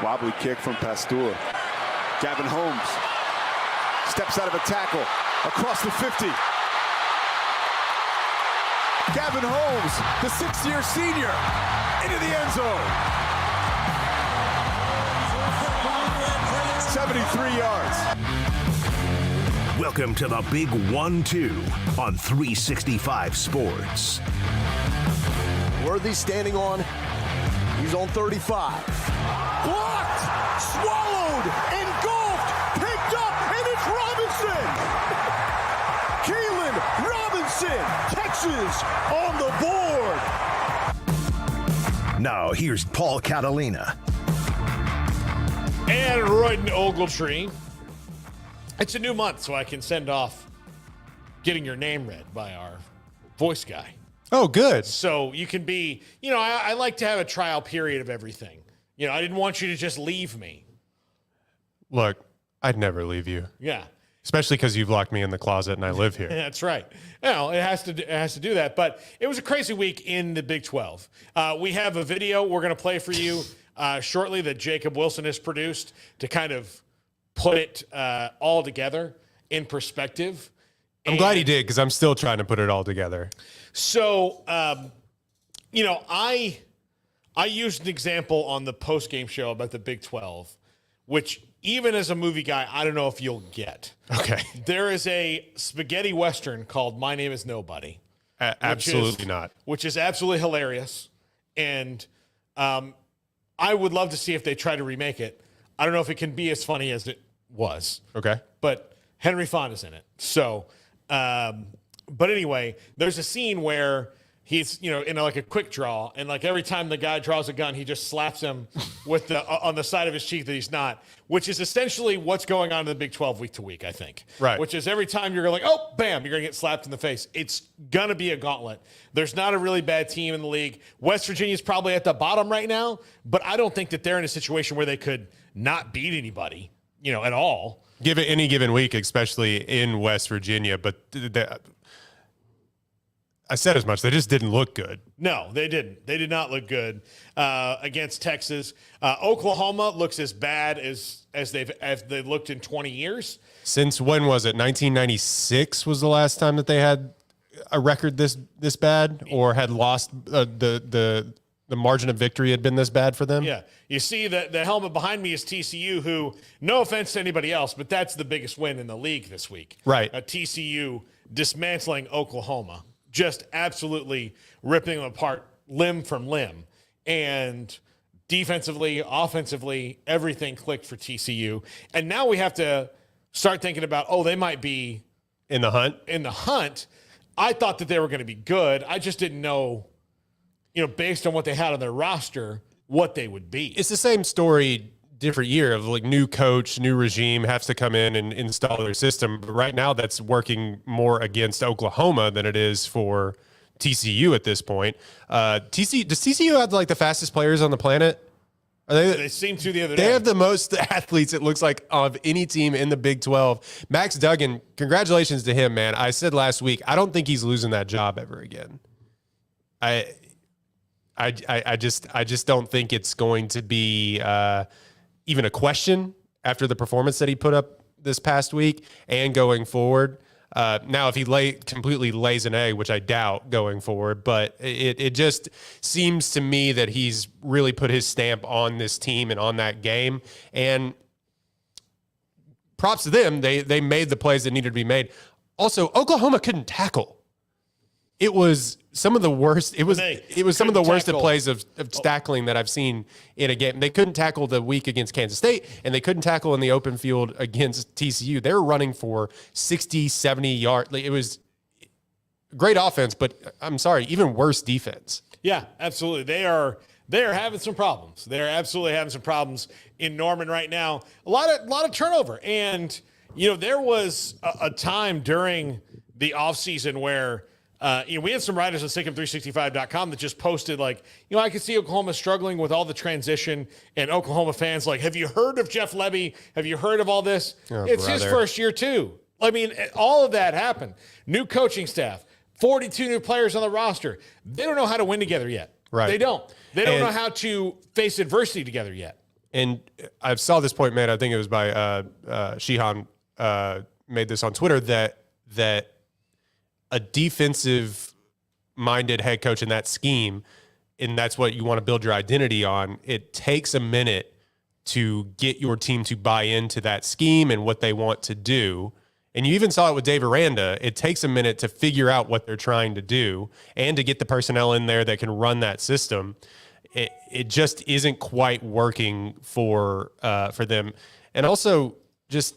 Wobbly kick from Pasteur. Gavin Holmes steps out of a tackle across the 50. Gavin Holmes, the 6-year senior, into the end zone. 73 yards. Welcome to the Big 1-2 on 365 Sports. Worthy standing on. He's on 35. Blocked, swallowed, engulfed, picked up, and it's Robinson! Kalen Robinson, Texas on the board. Now here's Paul Catalina. And Royden Ogletree. It's a new month, so I can send off getting your name read by our voice guy. Oh, good. So you can be, I like to have a trial period of everything. I didn't want you to just leave me. Look, I'd never leave you. Yeah. Especially because you've locked me in the closet and I live here. That's right. It has to do that. But it was a crazy week in the Big 12. We have a video we're going to play for you shortly that Jacob Wilson has produced to kind of put it all together in perspective. I'm glad he did because I'm still trying to put it all together. So, I used an example on the post-game show about the Big 12, which even as a movie guy, I don't know if you'll get. Okay. There is a spaghetti Western called My Name is Nobody. Absolutely not. Which is absolutely hilarious. And I would love to see if they try to remake it. I don't know if it can be as funny as it was. Okay. But Henry Fonda's in it. So, but anyway, there's a scene where he's, in like a quick draw, and like every time the guy draws a gun, he just slaps him with the on the side of his cheek that he's not, which is essentially what's going on in the Big 12 week to week, I think. Right. Which is every time you're like, oh, bam, you're going to get slapped in the face. It's going to be a gauntlet. There's not a really bad team in the league. West Virginia's probably at the bottom right now, but I don't think that they're in a situation where they could not beat anybody, at all. Give it any given week, especially in West Virginia, but I said as much. They just didn't look good. No, they didn't. They did not look good against Texas. Oklahoma looks as bad as they've looked in 20 years. Since when was it? 1996 was the last time that they had a record this bad, or had lost the margin of victory had been this bad for them. Yeah, you see the helmet behind me is TCU, who, no offense to anybody else, but that's the biggest win in the league this week. Right. TCU dismantling Oklahoma. Just absolutely ripping them apart limb from limb. And defensively, offensively, everything clicked for TCU. And now we have to start thinking about, they might be in the hunt. In the hunt. I thought that they were going to be good. I just didn't know, based on what they had on their roster, what they would be. It's the same story, different year of like new coach, new regime has to come in and install their system. But right now that's working more against Oklahoma than it is for TCU at this point. Does TCU have like the fastest players on the planet? They seem to the other day. They have the most athletes, it looks like, of any team in the Big 12. Max Duggan, congratulations to him, man. I said last week, I don't think he's losing that job ever again. I just don't think it's going to be even a question after the performance that he put up this past week and going forward. Now, if he completely lays an egg, which I doubt going forward, but it just seems to me that he's really put his stamp on this team and on that game. And props to them. They made the plays that needed to be made. Also, Oklahoma couldn't tackle. It was some of the worst. It was some of the worst plays of tackling that I've seen in a game. They couldn't tackle the week against Kansas State, and they couldn't tackle in the open field against TCU. They were running for 60, 70 yards. It was great offense, but I'm sorry, even worse defense. Yeah, absolutely. They are having some problems. They're absolutely having some problems in Norman right now. A lot of turnover, and there was a time during the offseason where. We had some writers on SicEm365.com that just posted I could see Oklahoma struggling with all the transition, and Oklahoma fans have you heard of Jeff Lebby? Have you heard of all this? It's his first year too. I mean, all of that happened. New coaching staff, 42 new players on the roster. They don't know how to win together yet. Right. They don't. They don't know how to face adversity together yet. And I saw this point made, I think it was by Sheehan made this on Twitter, that a defensive-minded head coach in that scheme, and that's what you want to build your identity on, it takes a minute to get your team to buy into that scheme and what they want to do. And you even saw it with Dave Aranda. It takes a minute to figure out what they're trying to do and to get the personnel in there that can run that system. It just isn't quite working for them. And also just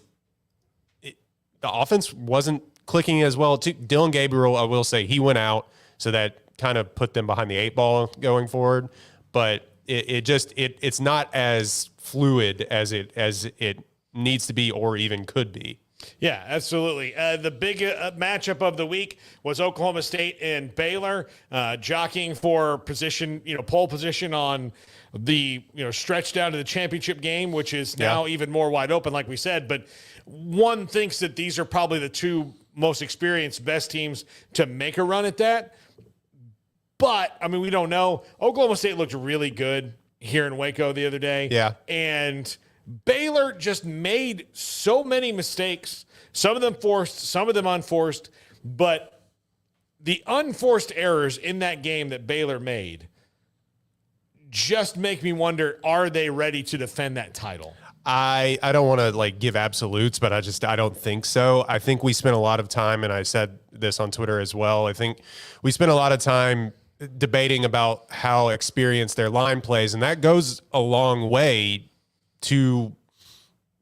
the offense wasn't clicking as well. Dylan Gabriel, I will say, he went out, so that kind of put them behind the 8 ball going forward. But it's not as fluid as it needs to be or even could be. Yeah, absolutely. The big matchup of the week was Oklahoma State and Baylor, jockeying for position, pole position on the stretch down to the championship game, which is now even more wide open, like we said. But one thinks that these are probably the two most experienced, best teams to make a run at that. But I mean, we don't know. Oklahoma State looked really good here in Waco the other day. Yeah, and Baylor just made so many mistakes, some of them forced, some of them unforced, but the unforced errors in that game that Baylor made just make me wonder, are they ready to defend that title? I don't want to give absolutes, but I don't think so. I think we spent a lot of time, and I said this on Twitter as well, I think we spent a lot of time debating about how experienced their line plays, and that goes a long way to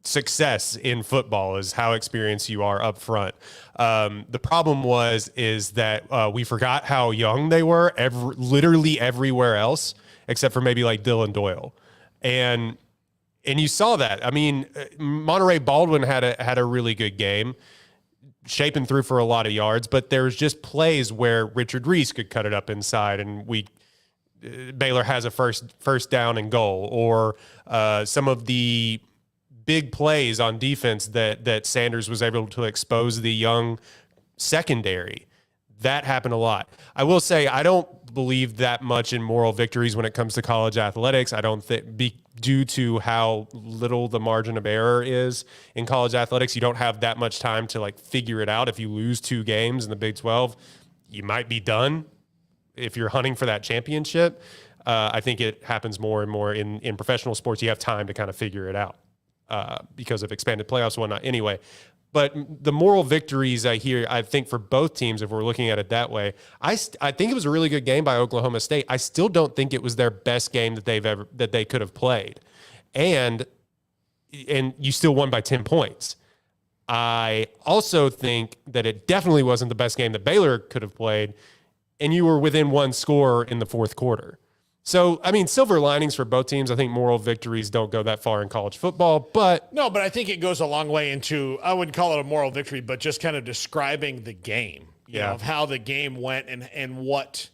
success in football, is how experienced you are up front. The problem is that we forgot how young they were literally everywhere else, except for maybe Dylan Doyle. And you saw that. I mean, Monterey Baldwin had a really good game, shaping through for a lot of yards, but there's just plays where Richard Reese could cut it up inside, and Baylor has a first down and goal, or some of the big plays on defense that Sanders was able to expose the young secondary. That happened a lot. I will say I don't believe that much in moral victories when it comes to college athletics. I don't think due to how little the margin of error is in college athletics, you don't have that much time to figure it out. If you lose 2 games in the Big 12, you might be done. If you're hunting for that championship, I think it happens more and more in professional sports. You have time to kind of figure it out because of expanded playoffs and whatnot. Anyway, but the moral victories I think for both teams, if we're looking at it that way, I think it was a really good game by Oklahoma State. I still don't think it was their best game that they could have played, and you still won by 10 points. I also think that it definitely wasn't the best game that Baylor could have played, and you were within 1 score in the 4th quarter. So, I mean, silver linings for both teams. I think moral victories don't go that far in college football, but... No, but I think it goes a long way into, I wouldn't call it a moral victory, but just kind of describing the game, you know, of how the game went and what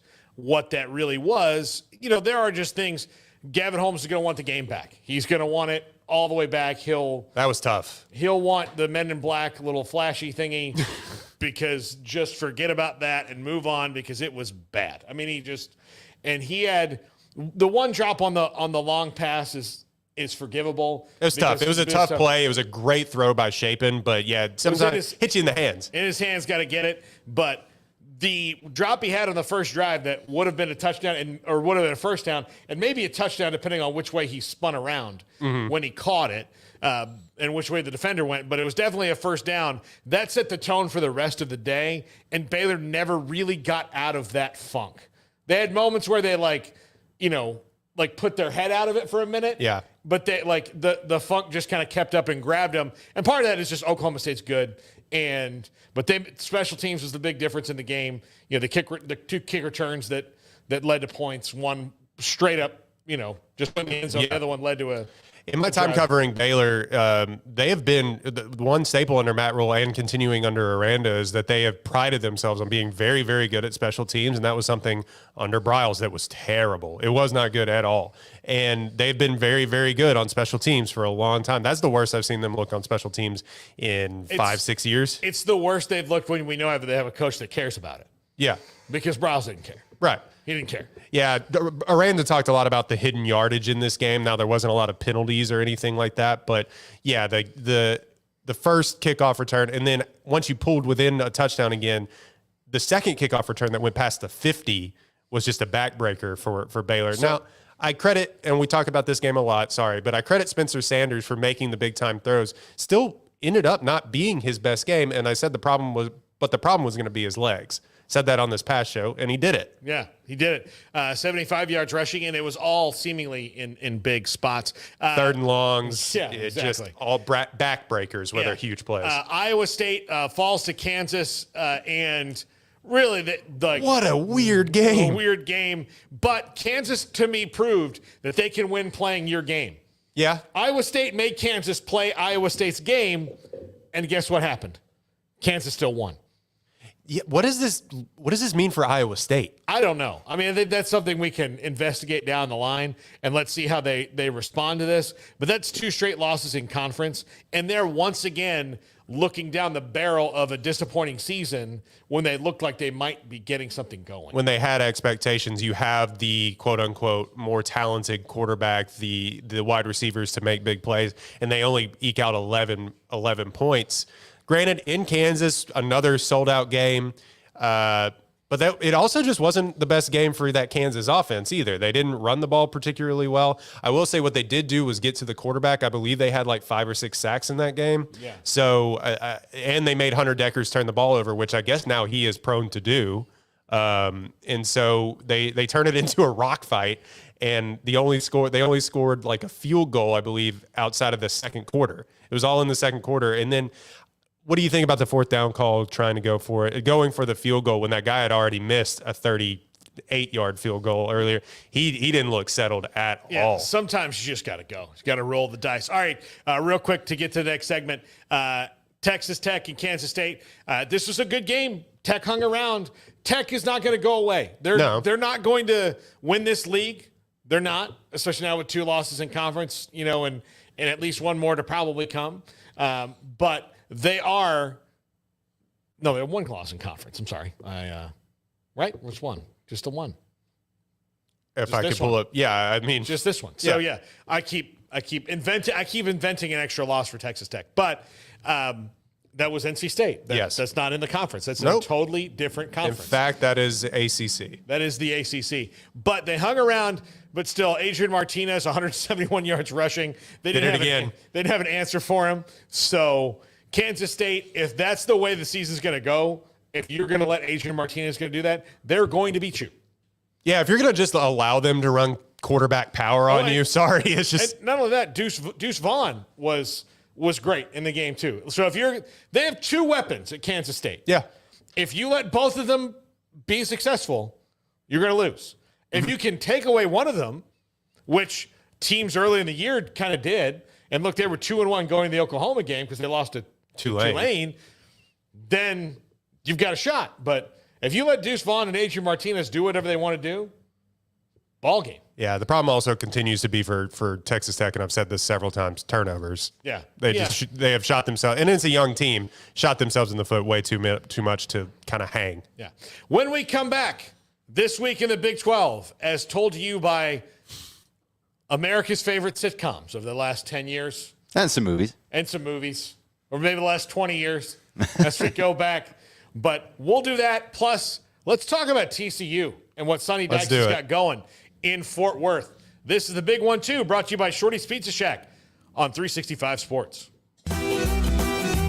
that really was. There are just things. Gavin Holmes is going to want the game back. He's going to want it all the way back. That was tough. He'll want the Men in Black little flashy thingy because just forget about that and move on because it was bad. I mean, he had... The one drop on the long pass is forgivable. It was tough. It was a tough play. It was a great throw by Chapin, but sometimes hits you in the hands. In his hands, got to get it. But the drop he had on the first drive that would have been a touchdown or would have been a first down and maybe a touchdown depending on which way he spun around when he caught it and which way the defender went. But it was definitely a first down. That set the tone for the rest of the day, and Baylor never really got out of that funk. They had moments where they put their head out of it for a minute. Yeah. But they the funk just kind of kept up and grabbed them. And part of that is just Oklahoma State's good. But special teams was the big difference in the game. The 2 kick returns that led to points. One straight up, just in the end zone. The other one led to a... In my time covering Baylor, they have been the one staple under Matt Rule and continuing under Aranda is that they have prided themselves on being very, very good at special teams, and that was something under Briles that was terrible. It was not good at all, and they've been very, very good on special teams for a long time. That's the worst I've seen them look on special teams in 5-6 years. It's the worst they've looked when we know they have a coach that cares about it. Yeah, because Briles didn't care. Right. He didn't care. Yeah, Aranda talked a lot about the hidden yardage in this game. Now, there wasn't a lot of penalties or anything like that, but yeah, the first kickoff return, and then once you pulled within a touchdown again, the second kickoff return that went past the 50 was just a backbreaker for Baylor. Now, I credit, and we talk about this game a lot, sorry, but I credit Spencer Sanders for making the big-time throws. Still ended up not being his best game, and I said the problem was going to be his legs. Said that on this past show, and he did it. Yeah, he did it. 75 yards rushing, and it was all seemingly in big spots. Third and longs. Yeah, exactly. Just all backbreakers where they're huge plays. Iowa State falls to Kansas, and really, what a weird game. A weird game. But Kansas, to me, proved that they can win playing your game. Yeah. Iowa State made Kansas play Iowa State's game, and guess what happened? Kansas still won. Yeah, what does this mean for Iowa State? I don't know. I mean, I think that's something we can investigate down the line, and let's see how they respond to this. But that's 2 straight losses in conference, and they're once again looking down the barrel of a disappointing season when they looked like they might be getting something going. When they had expectations, you have the quote-unquote more talented quarterback, the wide receivers to make big plays, and they only eke out 11 points. Granted, in Kansas, another sold-out game, but it also just wasn't the best game for that Kansas offense either. They didn't run the ball particularly well. I will say what they did do was get to the quarterback. I believe they had like 5 or 6 sacks in that game. Yeah. So, and they made Hunter Deckers turn the ball over, which I guess now he is prone to do. And so they turn it into a rock fight, and they only scored like a field goal, I believe, outside of the second quarter. It was all in the second quarter, and then. What do you think about the 4th down call trying to go for it, going for the field goal when that guy had already missed a 38-yard field goal earlier? He didn't look settled at all. Sometimes you just got to go. You got to roll the dice. All right, real quick to get to the next segment. Texas Tech and Kansas State. This was a good game. Tech hung around. Tech is not going to go away. They're not going to win this league. They're not, especially now with 2 losses in conference, and at least one more to probably come. But they have 1 loss in conference. I'm sorry. Right? Which one? Just the one. If I could pull up. Yeah, I mean. Just this one. So, yeah, I keep inventing an extra loss for Texas Tech. But that was NC State. That's not in the conference. That's a totally different conference. In fact, that is ACC. That is the ACC. But they hung around, but still, Adrian Martinez, 171 yards rushing. They didn't have an answer for him. So Kansas State, if that's the way the season's going to go, if you're going to let Adrian Martinez do that, they're going to beat you. Yeah, if you're going to just allow them to run quarterback power on you, sorry. It's just. And not only that, Deuce Vaughn was great in the game too. So they have 2 weapons at Kansas State. Yeah. If you let both of them be successful, you're going to lose. If you can take away one of them, which teams early in the year kind of did, and look, they were 2-1 going to the Oklahoma game because they lost to Tulane, then you've got a shot. But if you let Deuce Vaughn and Adrian Martinez do whatever they want to do, ball game. Yeah, the problem also continues to be for Texas Tech, and I've said this several times, turnovers. Yeah. They have shot themselves, and it's a young team, shot themselves in the foot way too much to kind of hang. Yeah. When we come back this week in the Big 12, as told to you by America's favorite sitcoms of the last 10 years. And some movies. Or maybe the last 20 years as we go back. But we'll do that. Plus, let's talk about TCU and what Sonny Dykes has got going in Fort Worth. This is the Big 1-2, brought to you by Shorty's Pizza Shack on 365 Sports.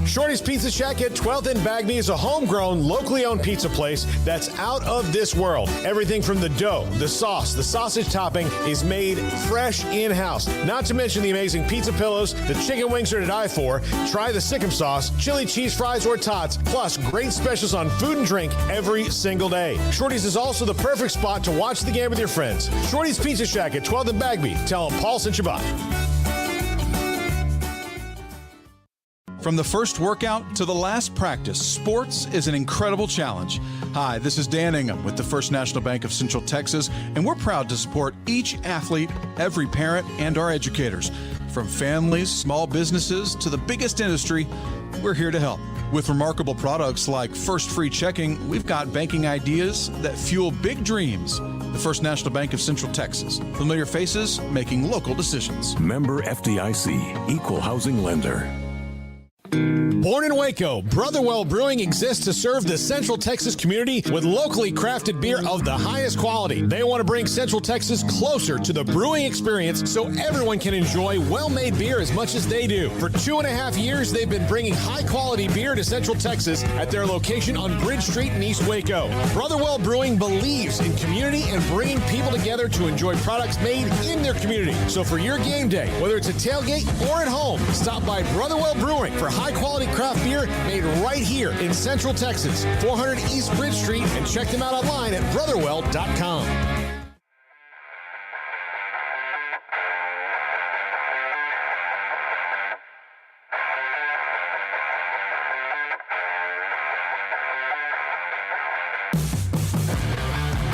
Shorty's Pizza Shack at 12th and Bagby is a homegrown, locally owned pizza place that's out of this world. Everything from the dough, the sauce, the sausage topping is made fresh in-house. Not to mention the amazing pizza pillows, the chicken wings are to die for. Try the Sikkim sauce, chili cheese fries or tots, plus great specials on food and drink every single day. Shorty's is also the perfect spot to watch the game with your friends. Shorty's Pizza Shack at 12th and Bagby. Tell them Paul sent you by. From the first workout to the last practice, sports is an incredible challenge. Hi, this is Dan Ingham with the First National Bank of Central Texas, and we're proud to support each athlete, every parent, and our educators. From families, small businesses, to the biggest industry, we're here to help. With remarkable products like First Free Checking, we've got banking ideas that fuel big dreams. The First National Bank of Central Texas. Familiar faces making local decisions. Member FDIC, Equal Housing Lender. Born in Waco, Brotherwell Brewing exists to serve the Central Texas community with locally crafted beer of the highest quality. They want to bring Central Texas closer to the brewing experience so everyone can enjoy well-made beer as much as they do. For 2.5 years, they've been bringing high-quality beer to Central Texas at their location on Bridge Street in East Waco. Brotherwell Brewing believes in community and bringing people together to enjoy products made in their community. So for your game day, whether it's a tailgate or at home, stop by Brotherwell Brewing for high-quality craft beer made right here in Central Texas, 400 East Bridge Street, and check them out online at brotherwell.com.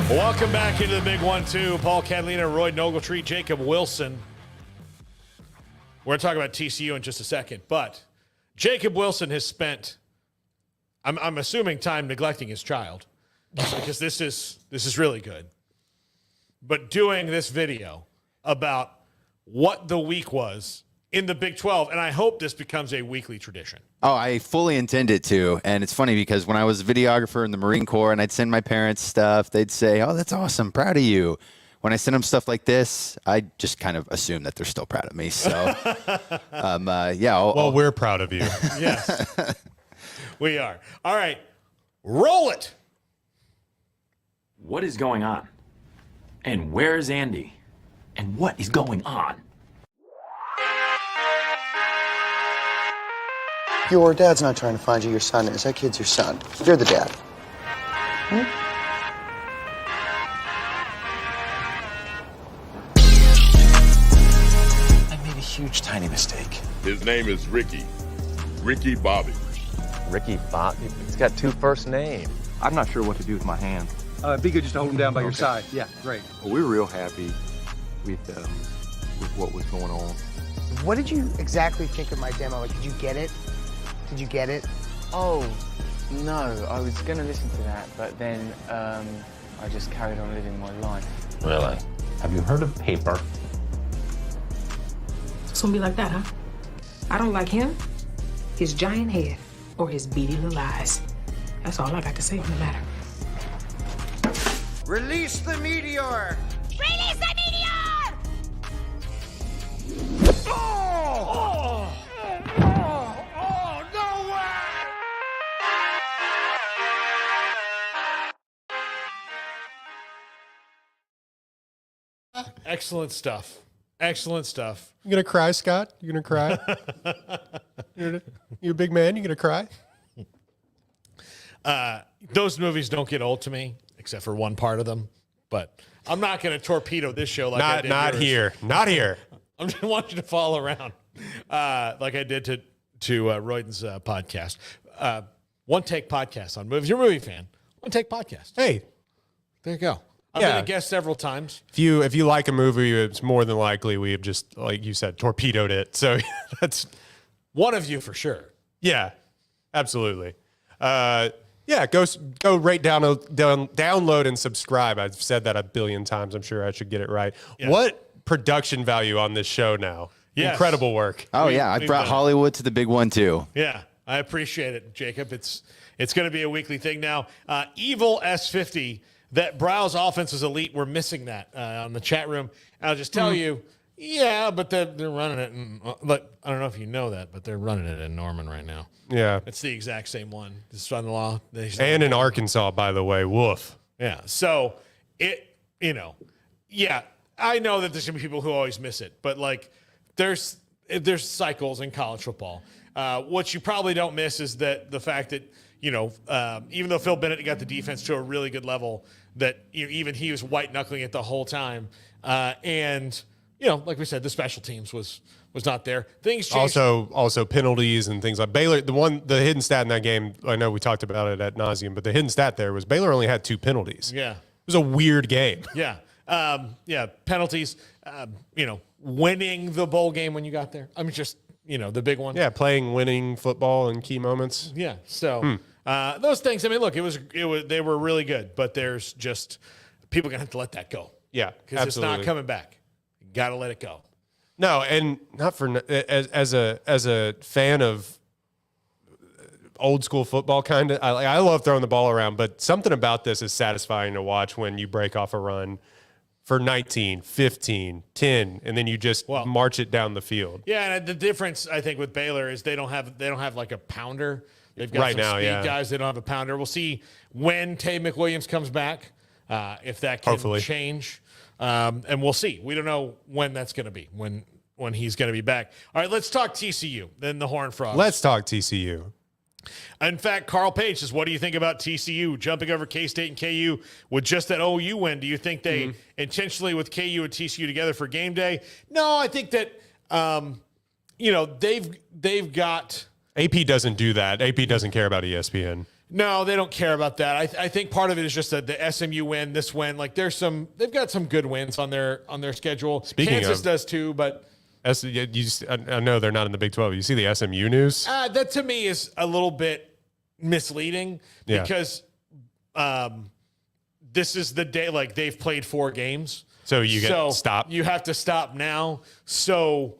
Welcome back into the Big 1-2. Paul Catalina, Roy Ogletree, Jacob Wilson. We're going to talk about TCU in just a second, but Jacob Wilson has spent, I'm assuming, time neglecting his child because this is really good. But doing this video about what the week was in the Big 12, and I hope this becomes a weekly tradition. Oh, I fully intend it to. And it's funny because when I was a videographer in the Marine Corps and I'd send my parents stuff, they'd say, "Oh, that's awesome. Proud of you." When I send them stuff like this, I just kind of assume that they're still proud of me. So, yeah. We're proud of you. Yes, we are. All right, roll it. What is going on? And where is Andy? And what is going on? Your dad's not trying to find you, your son is. That kid's your son. You're the dad. I made a huge, tiny mistake. His name is Ricky. Ricky Bobby. Ricky Bobby? He's got two first names. I'm not sure what to do with my hand. Be good just to hold him down by your side. Yeah, great. Well, we were real happy with what was going on. What did you exactly think of my demo? Like, did you get it? Did you get it? Oh, no. I was going to listen to that, but then I just carried on living my life. Really? Have you heard of paper? It's gonna be like that, huh? I don't like him, his giant head, or his beady little eyes. That's all I got to say on the matter. Release the meteor! Release the meteor! Oh! No way! Excellent stuff. Excellent stuff. You gonna cry, Scott? You gonna cry? You're a big man. You gonna cry? Those movies don't get old to me, except for one part of them. But I'm not going to torpedo this show like I did not yours. here. Not here. I just want you to follow around like I did to Royden's podcast. One Take Podcast on movies. You're a movie fan. One Take Podcast. Hey, there you go. I've been a guest several times. If you like a movie, it's more than likely we have just, like you said, torpedoed it. So that's one of you for sure. Yeah, absolutely. Yeah, go right download and subscribe. I've said that a billion times. I'm sure I should get it right. Yeah. What production value on this show now? Yes. Incredible work. Oh, yeah. I brought Hollywood to the big one, too. Yeah, I appreciate it, Jacob. It's going to be a weekly thing now. Evil S50, that Browse offense is elite. We're missing that on the chat room. I'll just tell you, yeah, but they're running it. But I don't know if you know that, but they're running it in Norman right now. Yeah. It's the exact same one. The son-in-law. And in Arkansas, by the way. Woof. Yeah. So, yeah, I know that there's going to be people who always miss it. But, like, there's cycles in college football. What you probably don't miss is that the fact that, even though Phil Bennett got the defense to a really good level, that even he was white-knuckling it the whole time. And, like we said, the special teams was not there. Things changed. Also penalties and things like Baylor. The hidden stat in that game, I know we talked about it ad nauseum, but the hidden stat there was Baylor only had 2 penalties. Yeah. It was a weird game. Yeah. Penalties, winning the bowl game when you got there. I mean, just, the big one. Yeah, playing winning football in key moments. Yeah. So those things, I mean, look, it was they were really good, but there's just people are going to have to let that go. Yeah, because it's not coming back. You got to let it go. No, and not for as a fan of old school football, kind of. I love throwing the ball around, but something about this is satisfying to watch when you break off a run for 19, 15, 10, and then you just march it down the field. Yeah, and the difference I think with Baylor is they don't have like a pounder. They've got some speed guys. They don't have a pounder. We'll see when Tay McWilliams comes back, if that can change. And we'll see. We don't know when that's going to be, when he's going to be back. All right, let's talk TCU, then the Horned Frogs. Let's talk TCU. In fact, Carl Page says, what do you think about TCU jumping over K-State and KU with just that OU win? Do you think they intentionally with KU and TCU together for game day? No, I think that, they've got... AP doesn't do that. AP doesn't care about ESPN. No, they don't care about that. I think part of it is just that the SMU win, this win, like they've got some good wins on their schedule. Kansas does too, but I know they're not in the Big 12. You see the SMU news? That to me is a little bit misleading because this is the day, like they've played 4 games. So you get stopped. You have to stop now. So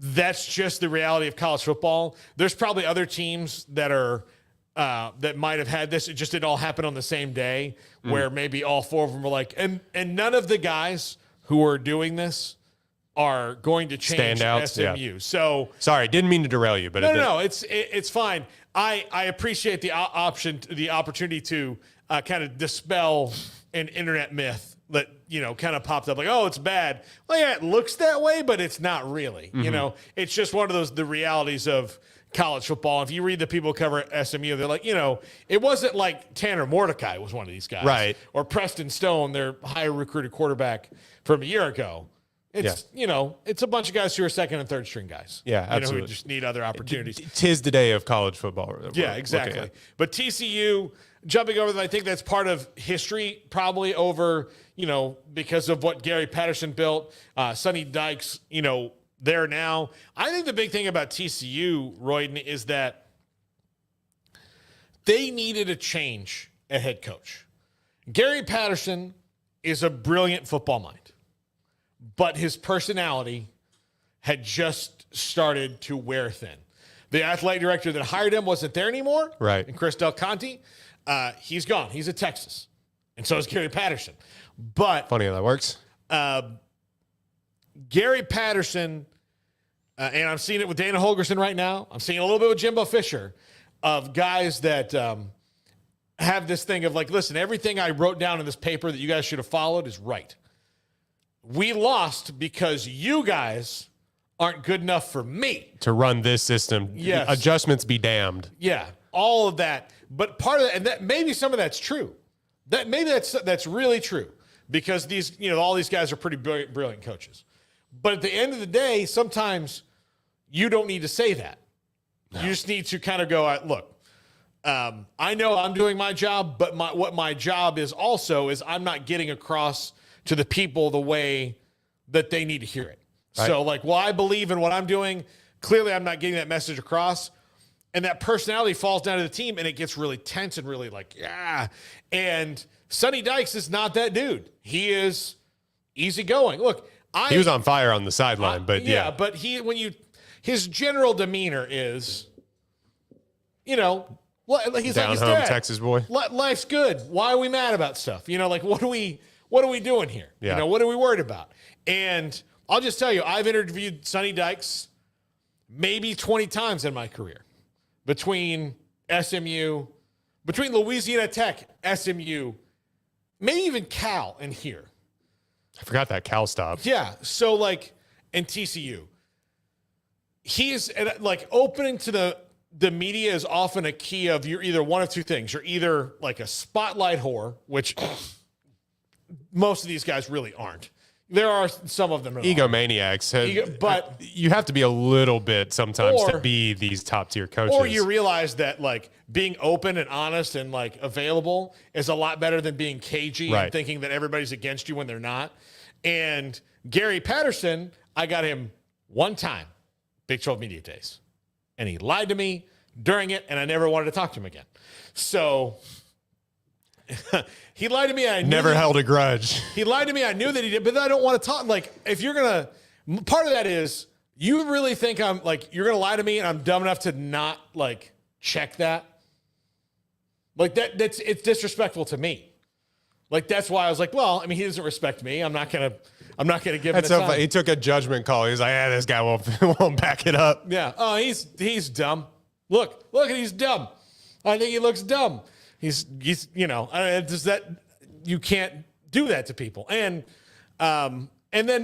that's just the reality of college football. There's probably other teams that are that might have had this. It just didn't all happen on the same day where maybe all 4 of them were like, and none of the guys who are doing this are going to change SMU. Yeah. So sorry, didn't mean to derail you, but no, it's fine. I appreciate the opportunity to kind of dispel an internet myth that kind of popped up like, oh, it's bad. Well, yeah, it looks that way, but it's not really. It's just one of the realities of college football. If you read the people who cover SMU, they're like, it wasn't like Tanner Mordecai was one of these guys, right? Or Preston Stone, their high recruited quarterback from a year ago. It's it's a bunch of guys who are second and third string guys. Yeah, absolutely. Who just need other opportunities. Tis the day of college football. Yeah, exactly. But TCU jumping over them, I think that's part of history, probably over because of what Gary Patterson built. Sonny Dykes, there now. I think the big thing about TCU, Royden, is that they needed a change at head coach. Gary Patterson is a brilliant football mind, but his personality had just started to wear thin. The athletic director that hired him wasn't there anymore. Right. And Chris Del Conte, he's gone. He's at Texas. And so is Gary Patterson. But funny how that works. Gary Patterson, and I'm seeing it with Dana Holgerson right now. I'm seeing a little bit with Jimbo Fisher, of guys that have this thing of like, listen, everything I wrote down in this paper that you guys should have followed is right. We lost because you guys aren't good enough for me to run this system. Yes. Adjustments be damned. Yeah, all of that. But part of that, and that maybe some of that's true. That's really true because these, all these guys are pretty brilliant coaches. But at the end of the day, sometimes you don't need to say that. No. You just need to kind of go, look, I know I'm doing my job, but what my job is also is I'm not getting across to the people the way that they need to hear it. Right. So I believe in what I'm doing. Clearly, I'm not getting that message across. And that personality falls down to the team, and it gets really tense and really And Sonny Dykes is not that dude. He is easygoing. Look, he was on fire on the sideline, but yeah. But his general demeanor is, he's down like his home dad. Texas boy. Life's good. Why are we mad about stuff? What are we doing here? Yeah. What are we worried about? And I'll just tell you, I've interviewed Sonny Dykes maybe 20 times in my career. Between Louisiana Tech, SMU, maybe even Cal and here. I forgot that Cal stop. Yeah. So and TCU. He's opening to the media is often a key of you're either one of two things. You're either like a spotlight whore, which most of these guys really aren't. There are some of them egomaniacs, but you have to be a little bit sometimes to be these top tier coaches. Or you realize that being open and honest and available is a lot better than being cagey and thinking that everybody's against you when they're not. And Gary Patterson, I got him one time, Big 12 Media Days, and he lied to me during it, and I never wanted to talk to him again. So He lied to me. I never held a grudge. He lied to me. I knew that he did, but I don't want to talk. Like, if you're going to, part of that is you really think I'm like, you're going to lie to me and I'm dumb enough to not like check that. Like it's disrespectful to me. Like, that's why I was like, well, I mean, he doesn't respect me. I'm not going to give him the time. He took a judgment call. He was like, this guy won't back it up. Yeah. Oh, he's dumb. Look, he's dumb. I think he looks dumb. He's does that, you can't do that to people. And then,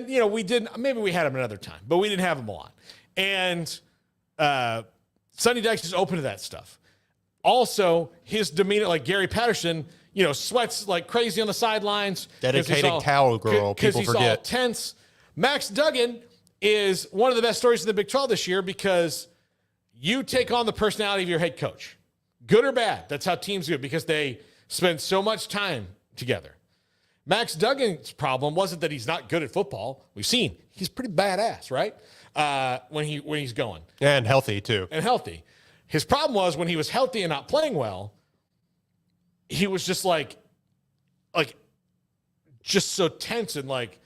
maybe we had him another time, but we didn't have him a lot. And Sonny Dykes is open to that stuff. Also, his demeanor, like Gary Patterson, sweats like crazy on the sidelines. Dedicated cowgirl, people he's forget. All tense. Max Duggan is one of the best stories in the Big 12 this year because you take on the personality of your head coach. Good or bad, that's how teams do it because they spend so much time together. Max Duggan's problem wasn't that he's not good at football. We've seen he's pretty badass, right? When he's going. And healthy, too. And healthy. His problem was when he was healthy and not playing well, he was just just so tense and like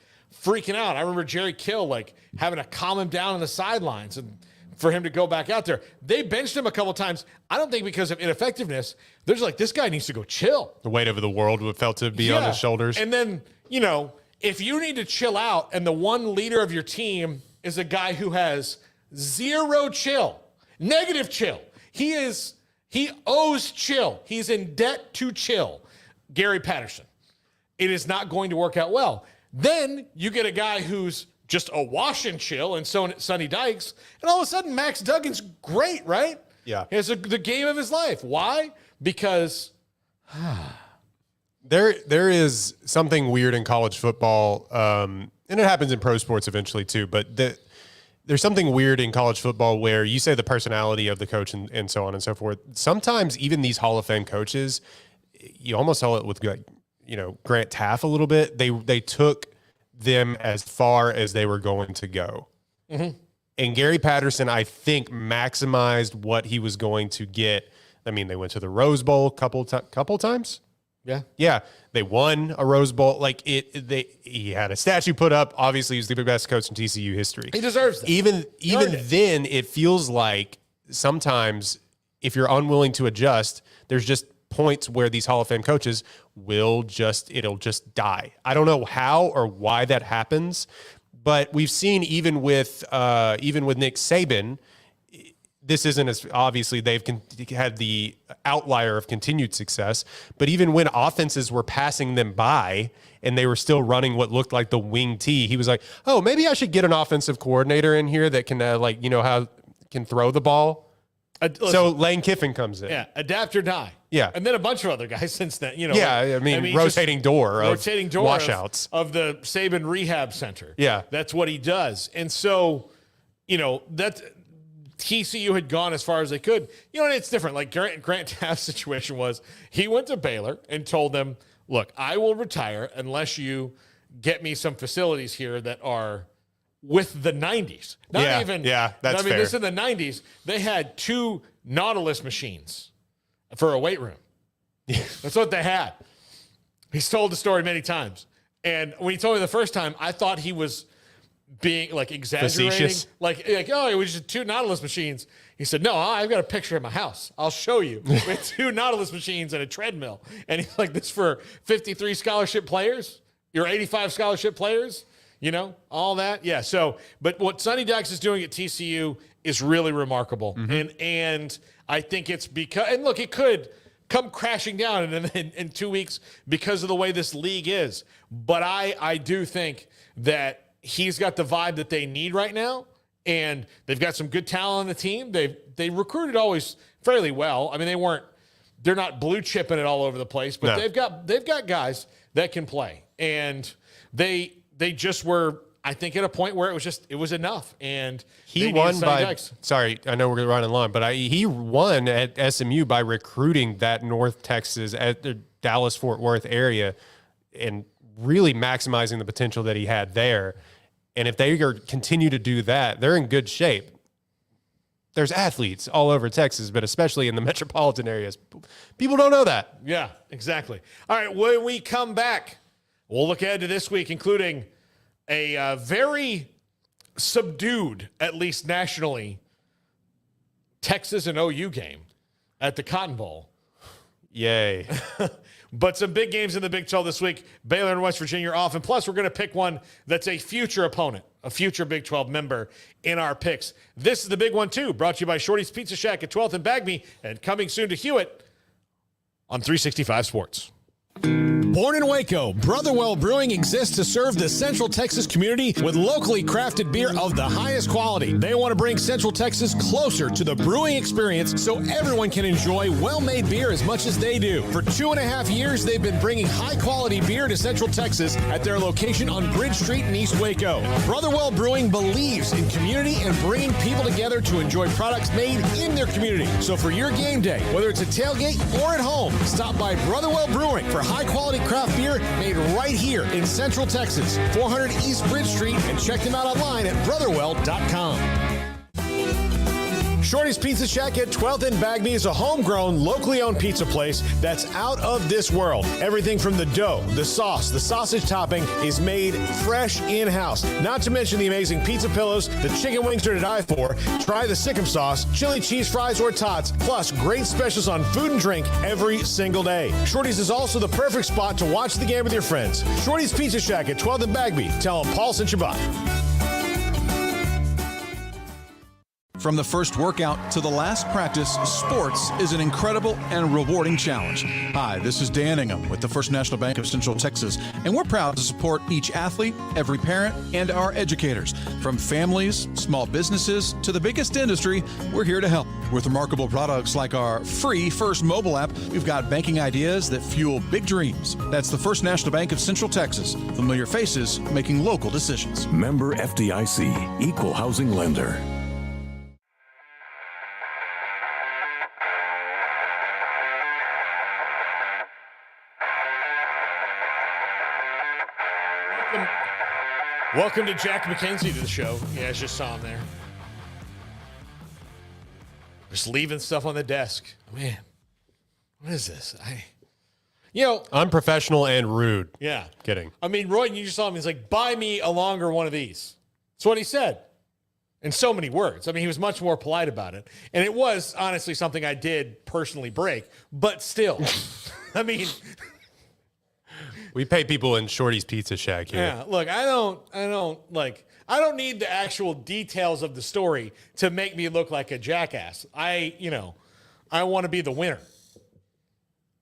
freaking out. I remember Jerry Kill like having to calm him down on the sidelines and for him to go back out there. They benched him a couple times. I don't think because of ineffectiveness. There's like, this guy needs to go chill. The weight of the world felt to be on his shoulders. And then, if you need to chill out and the one leader of your team is a guy who has zero chill, negative chill. He owes chill. He's in debt to chill. Gary Patterson. It is not going to work out well. Then you get a guy who's just awash in chill, and so Sonny Dykes, and all of a sudden Max Duggan's great, right? Yeah. He has the game of his life. Why? Because there is something weird in college football, and it happens in pro sports eventually too, but there's something weird in college football where you say the personality of the coach and so on and so forth. Sometimes even these Hall of Fame coaches, you almost saw it with Grant Taff a little bit. They took them as far as they were going to go. Mm-hmm. And Gary Patterson, I think, maximized what he was going to get. I mean, they went to the Rose Bowl couple times. Yeah. They won a Rose Bowl. He had a statue put up. Obviously, he's the best coach in TCU history. He deserves that. Even then, it feels like sometimes if you're unwilling to adjust, there's just points where these Hall of Fame coaches it'll just die. I don't know how or why that happens, but we've seen even with Nick Saban, this isn't as obviously they've had the outlier of continued success, but even when offenses were passing them by and they were still running what looked like the wing T, he was like, oh, maybe I should get an offensive coordinator in here that can can throw the ball. So Lane Kiffin comes in. Yeah, adapt or die. Yeah. And then a bunch of other guys since then, rotating door of washouts. Of the Saban Rehab Center. Yeah. That's what he does. And so, that TCU had gone as far as they could. And it's different. Like Grant Taft's situation was he went to Baylor and told them, look, I will retire unless you get me some facilities here that are with the 90s. That's fair. This in the 90s, they had 2 Nautilus machines for a weight room. That's what they had. He's told the story many times. And when he told me the first time, I thought he was being exaggerating. Facetious. It was just 2 Nautilus machines. He said, no, I've got a picture in my house. I'll show you. We had 2 Nautilus machines and a treadmill. And he's like, this for 53 scholarship players? Your 85 scholarship players? All that. Yeah. So, but what Sonny Dykes is doing at TCU is really remarkable. Mm-hmm. And I think it's because, and look, it could come crashing down in 2 weeks because of the way this league is. But I do think that he's got the vibe that they need right now. And they've got some good talent on the team. They recruited always fairly well. I mean, they're not blue chipping it all over the place, but they've got guys that can play. And they just were, I think, at a point where it was enough. And he won by, sorry, I know we're running long, but he won at SMU by recruiting that North Texas, at the Dallas-Fort Worth area and really maximizing the potential that he had there. And if they continue to do that, they're in good shape. there's athletes all over Texas, but especially in the metropolitan areas. People don't know that. Yeah, exactly. All right, when we come back, we'll look ahead to this week, including a very subdued, at least nationally, Texas and OU game at the Cotton Bowl. Yay. But some big games in the Big 12 this week. Baylor and West Virginia are off. And plus, we're going to pick one that's a future opponent, a future Big 12 member in our picks. This is the big one, too, brought to you by Shorty's Pizza Shack at 12th and Bagby, and coming soon to Hewitt on 365 Sports. Born in Waco, Brotherwell Brewing exists to serve the Central Texas community with locally crafted beer of the highest quality. They want to bring Central Texas closer to the brewing experience so everyone can enjoy well-made beer as much as they do. For 2.5 years, they've been bringing high-quality beer to Central Texas at their location on Bridge Street in East Waco. Brotherwell Brewing believes in community and bringing people together to enjoy products made in their community. So for your game day, whether it's a tailgate or at home, stop by Brotherwell Brewing for high-quality craft beer made right here in Central Texas, 400 East Bridge Street, and check them out online at brotherwell.com. Shorty's Pizza Shack at 12th and Bagby is a homegrown, locally owned pizza place that's out of this world. Everything from the dough, the sauce, the sausage topping is made fresh in-house. Not to mention the amazing pizza pillows, the chicken wings are to die for. Try the Sikkim sauce, chili cheese fries or tots, plus great specials on food and drink every single day. Shorty's is also the perfect spot to watch the game with your friends. Shorty's Pizza Shack at 12th and Bagby. Tell them Paul sent you by. From the first workout to the last practice, sports is an incredible and rewarding challenge. Hi, this is Dan Ingham with the First National Bank of Central Texas, and we're proud to support each athlete, every parent, and our educators. From families, small businesses, to the biggest industry, we're here to help. With remarkable products like our free First mobile app, we've got banking ideas that fuel big dreams. That's the First National Bank of Central Texas. Familiar faces making local decisions. Member FDIC, Equal Housing Lender. Welcome to Jack McKenzie to the show. Yeah, I just saw him there. Just leaving stuff on the desk. Man, what is this? Unprofessional and rude. Yeah. Kidding. I mean, Roy, you just saw him. He's like, buy me a longer one of these. That's what he said. In so many words. I mean, he was much more polite about it. And it was honestly something I did personally break, but still. I mean... We pay people in Shorty's Pizza Shack here. Yeah, look, I don't need the actual details of the story to make me look like a jackass. I want to be the winner.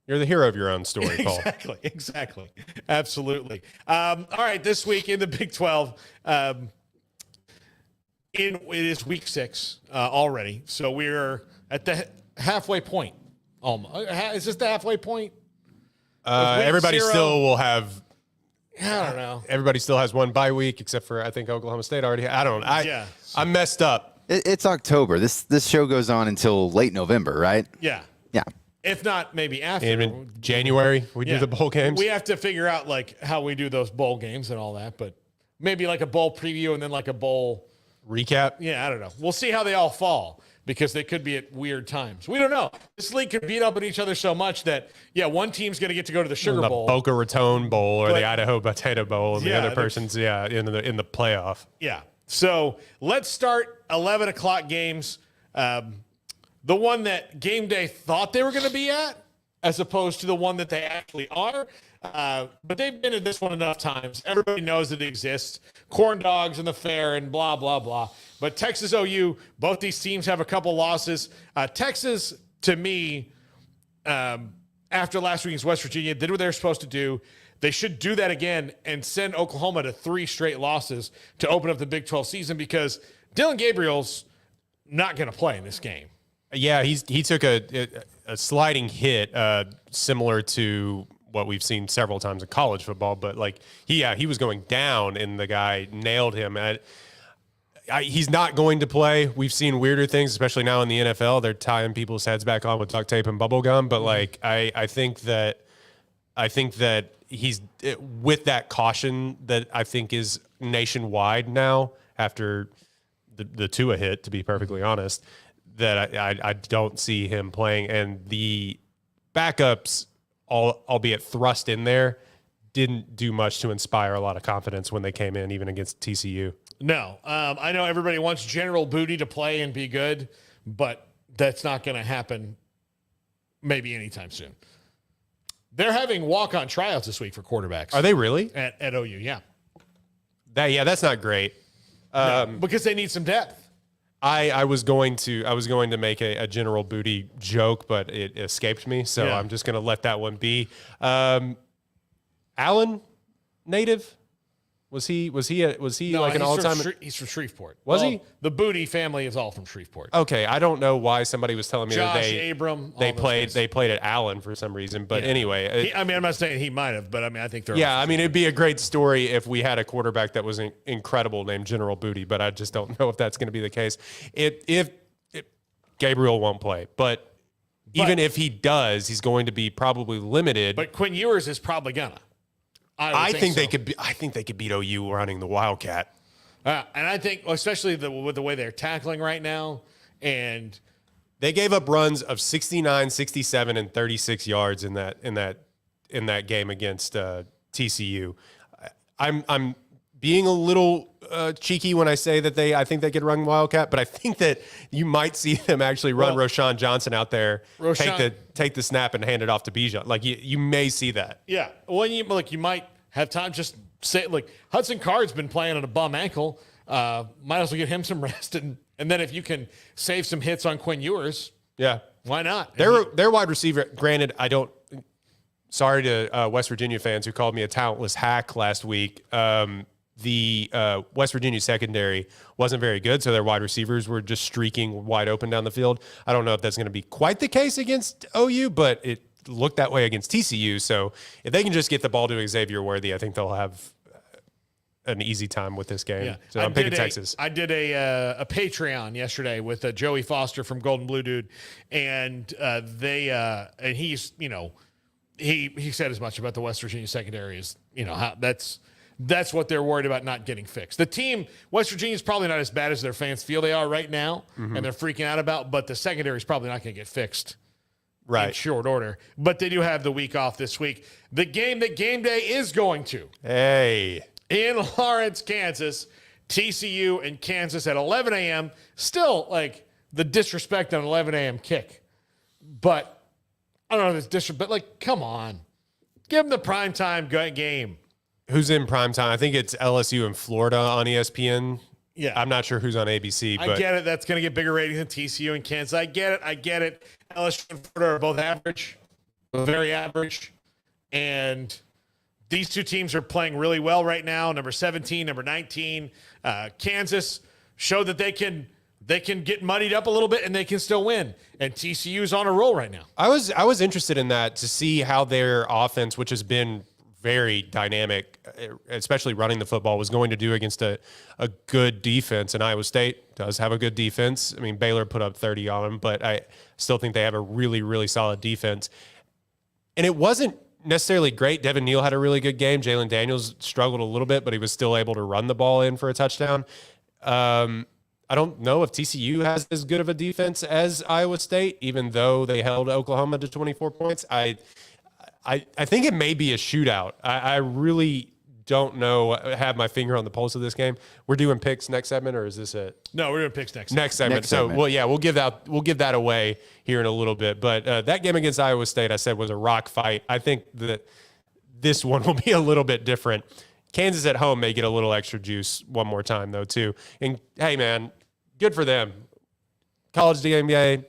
You're the hero of your own story, Paul. Exactly. Absolutely. All right, this week in the Big 12, it is week 6 already. So we're at the halfway point. Is this the halfway point? Everybody still will have. I don't know. Everybody still has one bye week, except for I think Oklahoma State already. I don't know. I'm messed up. It's October. This show goes on until late November, right? Yeah. Yeah. If not, maybe after. And in January, we do the bowl games. We have to figure out how we do those bowl games and all that, but maybe like a bowl preview and then like a bowl recap. Yeah, I don't know. We'll see how they all fall, because they could be at weird times. We don't know. This league could beat up at each other so much that, one team's going to get to go to the Sugar Bowl. The Boca Raton Bowl or the Idaho Potato Bowl, and the other person's, in the playoff. Yeah. So let's start 11 o'clock games. The one that Game Day thought they were going to be at, as opposed to the one that they actually are. But they've been at this one enough times. Everybody knows it exists. Corn dogs and the fair and blah, blah, blah. But Texas OU, both these teams have a couple losses. Texas, to me, after last week's West Virginia, did what they were supposed to do. They should do that again and send Oklahoma to 3 straight losses to open up the Big 12 season, because Dylan Gabriel's not going to play in this game. Yeah, he took a sliding hit similar to what we've seen several times in college football, but he was going down and the guy nailed him. He's not going to play. We've seen weirder things, especially now in the NFL. They're tying people's heads back on with duct tape and bubble gum. But I think that he's with that caution that I think is nationwide now after the Tua hit, to be perfectly honest, that I don't see him playing. And the backups, albeit thrust in there, didn't do much to inspire a lot of confidence when they came in, even against TCU. No. I know everybody wants General Booty to play and be good, but that's not going to happen maybe anytime soon. They're having walk-on tryouts this week for quarterbacks. Are they really? At OU, yeah. That's not great. No, because they need some depth. I was going to make a General Booty joke, but it escaped me, so I'm just going to let that one be. Allen, native? Was he No, like an all-time? He's from Shreveport. Was he? The Booty family is all from Shreveport. Okay, I don't know why somebody was telling me Josh, that Abram, they played at Allen for some reason, but anyway. I'm not saying he might have, but I think they're. Yeah, I mean, it'd be a great story if we had a quarterback that was incredible named General Booty, but I just don't know if that's going to be the case. If Gabriel won't play, but even if he does, he's going to be probably limited. But Quinn Ewers is probably gonna. I think they could beat OU running the Wildcat. And I think, especially with the way they're tackling right now, and they gave up runs of 69, 67, and 36 yards in that game against TCU. I'm being a little cheeky when I say that I think they could run Wildcat, but I think that you might see them actually run Roshan Johnson out there, take the snap and hand it off to Bijan. Like you may see that. Yeah, you might have time. Just say Hudson Card's been playing on a bum ankle. Might as well get him some rest, and then if you can save some hits on Quinn Ewers, why not? Their wide receiver. Granted, sorry to West Virginia fans who called me a talentless hack last week. The West Virginia secondary wasn't very good, so their wide receivers were just streaking wide open down the field. I don't know if that's going to be quite the case against OU, but it looked that way against TCU. So if they can just get the ball to Xavier Worthy, I think they'll have an easy time with this game. Yeah. So I'm picking Texas. I did a Patreon yesterday with Joey Foster from Golden Blue Dude, and and he's he said as much about the West Virginia secondary as how that's what they're worried about not getting fixed. The team, West Virginia, is probably not as bad as their fans feel they are right now, and they're freaking out about, but the secondary is probably not going to get fixed in short order. But they do have the week off this week. The game that Game Day is going to. In Lawrence, Kansas, TCU and Kansas at 11 a.m. Still, the disrespect on 11 a.m. kick. But, I don't know if it's disrespect, but, come on. Give them the primetime game. Who's in prime time? I think it's LSU and Florida on ESPN. Yeah. I'm not sure who's on ABC. I get it. That's going to get bigger ratings than TCU and Kansas. I get it. LSU and Florida are both average, very average. And these two teams are playing really well right now. Number 17, number 19. Kansas showed that they can get muddied up a little bit and they can still win. And TCU's on a roll right now. I was interested in that to see how their offense, which has been very dynamic, especially running the football, was going to do against a good defense. And Iowa State does have a good defense. I mean, Baylor put up 30 on them, but I still think they have a really, really solid defense. And it wasn't necessarily great. Devin Neal had a really good game. Jalen Daniels struggled a little bit, but he was still able to run the ball in for a touchdown. I don't know if TCU has as good of a defense as Iowa State, even though they held Oklahoma to 24 points. I think it may be a shootout. I really don't know. Have my finger on the pulse of this game. We're doing picks next segment, or is this it? No, we're doing picks next segment. We'll give that away here in a little bit. But that game against Iowa State, I said, was a rock fight. I think that this one will be a little bit different. Kansas at home may get a little extra juice one more time, though, too. And hey, man, good for them. College game day,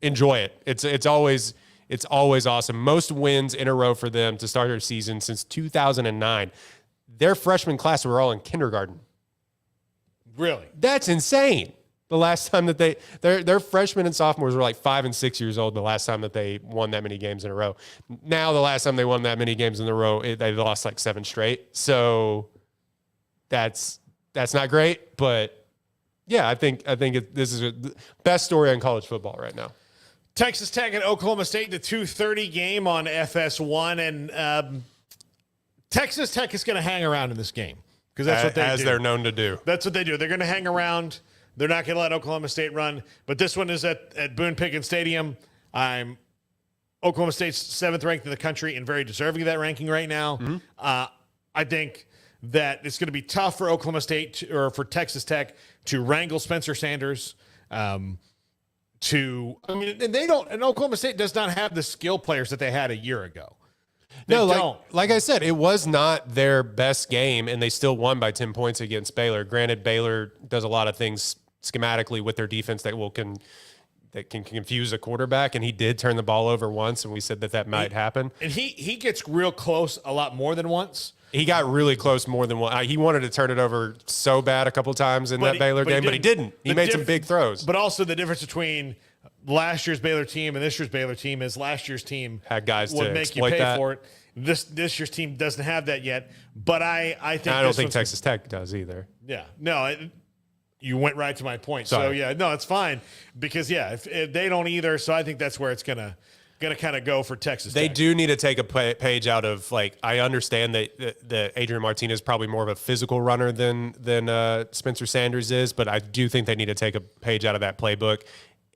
enjoy it. It's always awesome. Most wins in a row for them to start their season since 2009. Their freshman class were all in kindergarten. Really? That's insane. The last time that their freshmen and sophomores were 5 and 6 years old the last time that they won that many games in a row. Now, the last time they won that many games in a row, they lost 7 straight. So that's not great. But yeah, I think this is the best story on college football right now. Texas Tech and Oklahoma State, the 2:30 game on FS1, and Texas Tech is going to hang around in this game because that's what they do. As they're known to do. That's what they do. They're going to hang around. They're not going to let Oklahoma State run. But this one is at Boone Pickens Stadium. Oklahoma State's 7th ranked in the country and very deserving of that ranking right now. Mm-hmm. I think that it's going to be tough for Oklahoma State or for Texas Tech to wrangle Spencer Sanders. And Oklahoma State does not have the skill players that they had a year ago. Like I said, it was not their best game, and they still won by 10 points against Baylor. Granted, Baylor does a lot of things schematically with their defense that can confuse a quarterback, and he did turn the ball over once, and we said that might happen. And he gets real close a lot more than once. He got really close more than one. He wanted to turn it over so bad a couple times in that Baylor game, but he didn't. He made some big throws. But also the difference between last year's Baylor team and this year's Baylor team is last year's team had guys would to make you pay for it. This year's team doesn't have that yet. But I don't think Texas Tech does either. Yeah, no. You went right to my point. Sorry. So yeah, no, it's fine because if they don't either, so I think that's where it's gonna kind of go for Texas Tech. They do need to take a page out of, like, I understand that Adrian Martinez is probably more of a physical runner than Spencer Sanders is, but I do think they need to take a page out of that playbook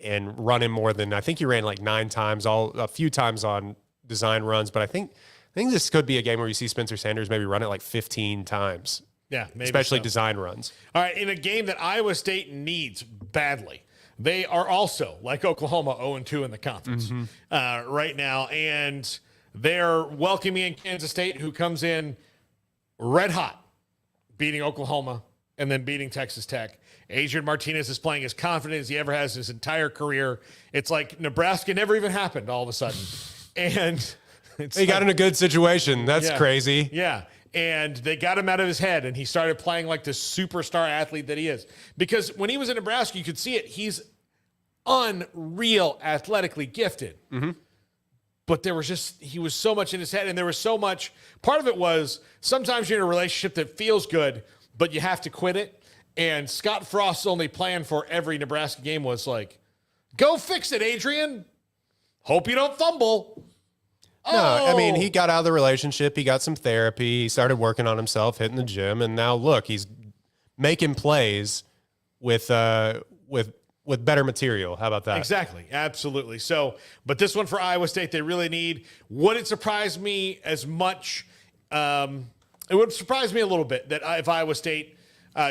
and run him more than, I think he ran like 9 times, a few times on design runs, but I think this could be a game where you see Spencer Sanders maybe run it like 15 times. Yeah, maybe especially so. Design runs. All right, in a game that Iowa State needs badly, they are also, like Oklahoma, 0-2 in the conference right now, and they're welcoming Kansas State, who comes in red hot, beating Oklahoma and then beating Texas Tech. Adrian Martinez is playing as confident as he ever has his entire career. It's like Nebraska never even happened all of a sudden. And he got in a good situation. That's crazy. Yeah. And they got him out of his head, and he started playing like the superstar athlete that he is. Because when he was in Nebraska, you could see it. He's unreal athletically gifted. Mm-hmm. But he was so much in his head, and there was so much. Part of it was sometimes you're in a relationship that feels good, but you have to quit it. And Scott Frost's only plan for every Nebraska game was like, go fix it, Adrian. Hope you don't fumble. No, I mean, he got out of the relationship. He got some therapy. He started working on himself, hitting the gym, and now look, he's making plays with better material. How about that? Exactly, absolutely. So, but this one for Iowa State, they really need. Would it surprise me as much? It would surprise me a little bit that if Iowa State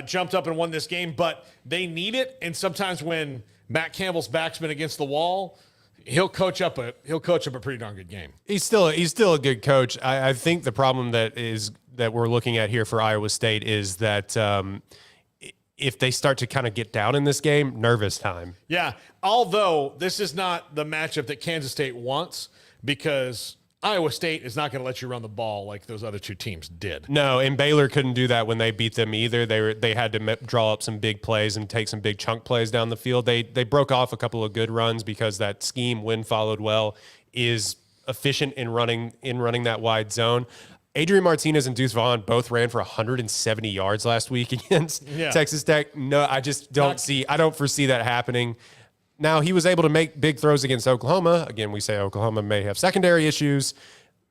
jumped up and won this game, but they need it. And sometimes when Matt Campbell's back's been against the wall, he'll coach up a pretty darn good game. He's still a good coach. I think the problem that we're looking at here for Iowa State is that if they start to kind of get down in this game, nervous time. Yeah, although this is not the matchup that Kansas State wants, because Iowa State is not going to let you run the ball like those other two teams did. No, and Baylor couldn't do that when they beat them either. They had to draw up some big plays and take some big chunk plays down the field. They broke off a couple of good runs because that scheme, when followed well, is efficient in running that wide zone. Adrian Martinez and Deuce Vaughn both ran for 170 yards last week against Texas Tech. No, I just don't foresee that happening. Now, he was able to make big throws against Oklahoma. Again, we say Oklahoma may have secondary issues.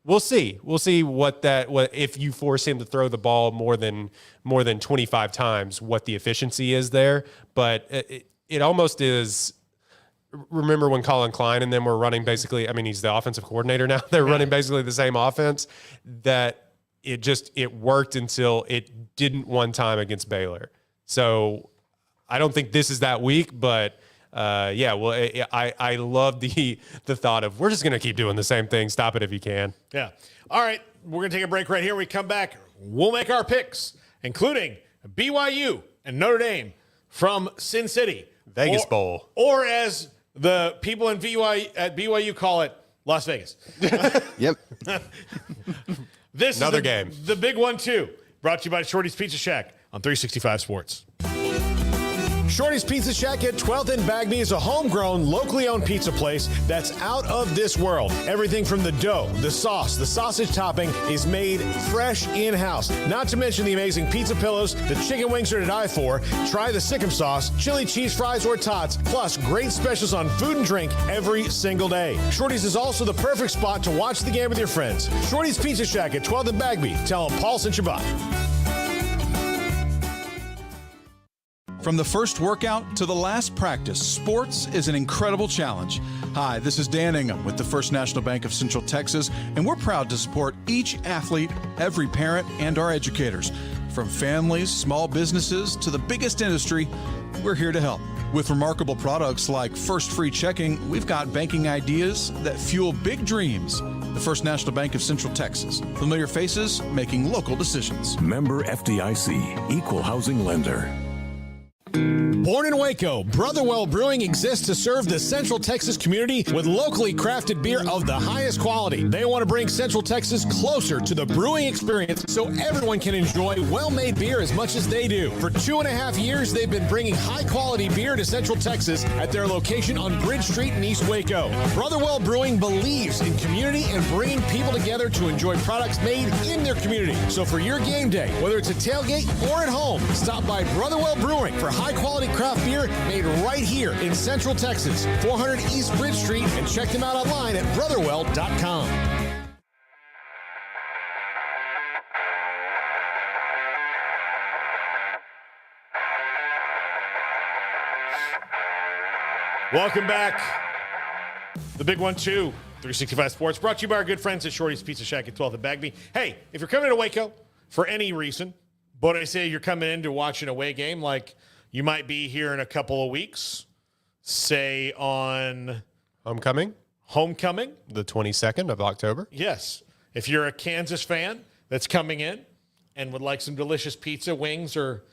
We'll see. We'll see what if you force him to throw the ball more than 25 times, what the efficiency is there. But it almost is. Remember when Colin Klein and them were running basically, I mean, he's the offensive coordinator now. They're running basically the same offense. That it worked until it didn't one time against Baylor. So I don't think this is that week, but I love the thought of we're just going to keep doing the same thing. Stop it if you can. Yeah. All right. We're going to take a break right here. When we come back, we'll make our picks, including BYU and Notre Dame from Sin City. Vegas Bowl. Or as the people at BYU call it, Las Vegas. Yep. This Another is game. The big one, too. Brought to you by Shorty's Pizza Shack on 365 Sports. Shorty's Pizza Shack at 12th and Bagby is a homegrown, locally owned pizza place that's out of this world. Everything from the dough, the sauce, the sausage topping is made fresh in-house. Not to mention the amazing pizza pillows, the chicken wings are to die for. Try the Sikkim sauce, chili cheese fries or tots, plus great specials on food and drink every single day. Shorty's is also the perfect spot to watch the game with your friends. Shorty's Pizza Shack at 12th and Bagby. Tell them Paul sent you by. From the first workout to the last practice, sports is an incredible challenge. Hi, this is Dan Ingham with the First National Bank of Central Texas, and we're proud to support each athlete, every parent, and our educators. From families, small businesses, to the biggest industry, we're here to help. With remarkable products like First Free Checking, we've got banking ideas that fuel big dreams. The First National Bank of Central Texas. Familiar faces making local decisions. Member FDIC, Equal Housing Lender. Born in Waco, Brotherwell Brewing exists to serve the Central Texas community with locally crafted beer of the highest quality. They want to bring Central Texas closer to the brewing experience so everyone can enjoy well-made beer as much as they do. For 2.5 years, they've been bringing high-quality beer to Central Texas at their location on Bridge Street in East Waco. Brotherwell Brewing believes in community and bringing people together to enjoy products made in their community. So for your game day, whether it's a tailgate or at home, stop by Brotherwell Brewing for high-quality craft beer made right here in Central Texas, 400 East Bridge Street, and check them out online at brotherwell.com. Welcome back. The Big 1-2, 365 Sports, brought to you by our good friends at Shorty's Pizza Shack at 12th and Bagby. Hey, if you're coming to Waco for any reason, but I say you're coming in to watch an away game, like you might be here in a couple of weeks, say on Homecoming, the 22nd of October. Yes. If you're a Kansas fan that's coming in and would like some delicious pizza, wings, or